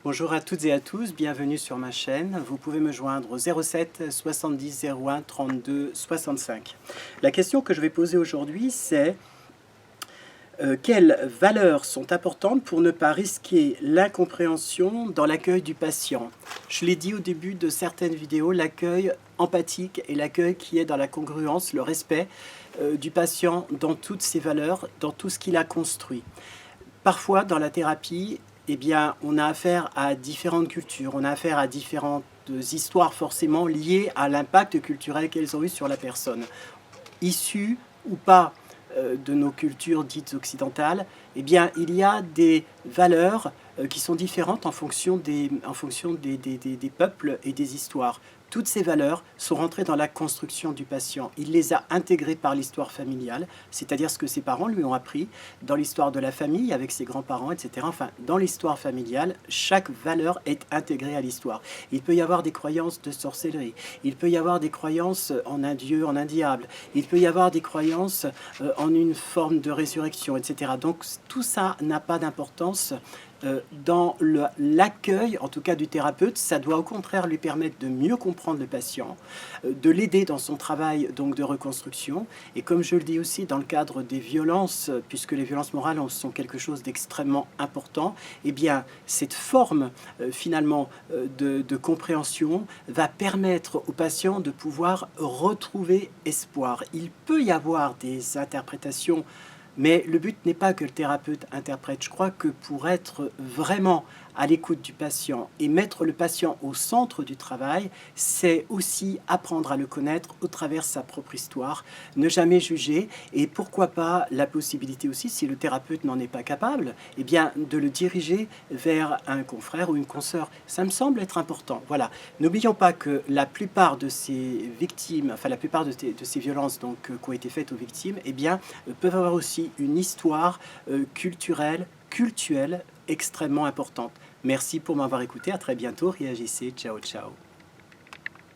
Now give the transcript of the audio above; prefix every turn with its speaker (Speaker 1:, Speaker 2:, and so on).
Speaker 1: Bonjour à toutes et à tous, bienvenue sur ma chaîne. Vous pouvez me joindre au 07 70 01 32 65. La question que je vais poser aujourd'hui, c'est quelles valeurs sont importantes pour ne pas risquer l'incompréhension dans l'accueil du patient? Je l'ai dit au début de certaines vidéos, l'accueil empathique et l'accueil qui est dans la congruence, le respect du patient dans toutes ses valeurs, dans tout ce qu'il a construit. Parfois, dans la thérapie, eh bien, on a affaire à différentes cultures, on a affaire à différentes histoires forcément liées à l'impact culturel qu'elles ont eu sur la personne. Issues ou pas de nos cultures dites occidentales, eh bien, il y a des valeurs qui sont différentes en fonction des peuples et des histoires. Toutes ces valeurs sont rentrées dans la construction du patient. Il les a intégrées par l'histoire familiale, c'est-à-dire ce que ses parents lui ont appris, dans l'histoire de la famille, avec ses grands-parents, etc. Enfin, dans l'histoire familiale, chaque valeur est intégrée à l'histoire. Il peut y avoir des croyances de sorcellerie, il peut y avoir des croyances en un dieu, en un diable, il peut y avoir des croyances en une forme de résurrection, etc. Donc tout ça n'a pas d'importance dans l'accueil, en tout cas du thérapeute. Ça doit au contraire lui permettre de mieux comprendre le patient, de l'aider dans son travail donc de reconstruction. Et comme je le dis aussi dans le cadre des violences, puisque les violences morales sont quelque chose d'extrêmement important, eh bien cette forme finalement de compréhension va permettre au patient de pouvoir retrouver espoir. Il peut y avoir des interprétations, mais le but n'est pas que le thérapeute interprète. Je crois que pour être vraiment à l'écoute du patient et mettre le patient au centre du travail, c'est aussi apprendre à le connaître au travers de sa propre histoire, ne jamais juger, et pourquoi pas la possibilité aussi, si le thérapeute n'en est pas capable, eh bien de le diriger vers un confrère ou une consoeur. Ça me semble être important. Voilà. N'oublions pas que la plupart de ces victimes, enfin la plupart de ces violences donc, qui ont été faites aux victimes, eh bien, peuvent avoir aussi une histoire culturelle extrêmement importante. Merci pour m'avoir écouté, à très bientôt, réagissez, ciao ciao.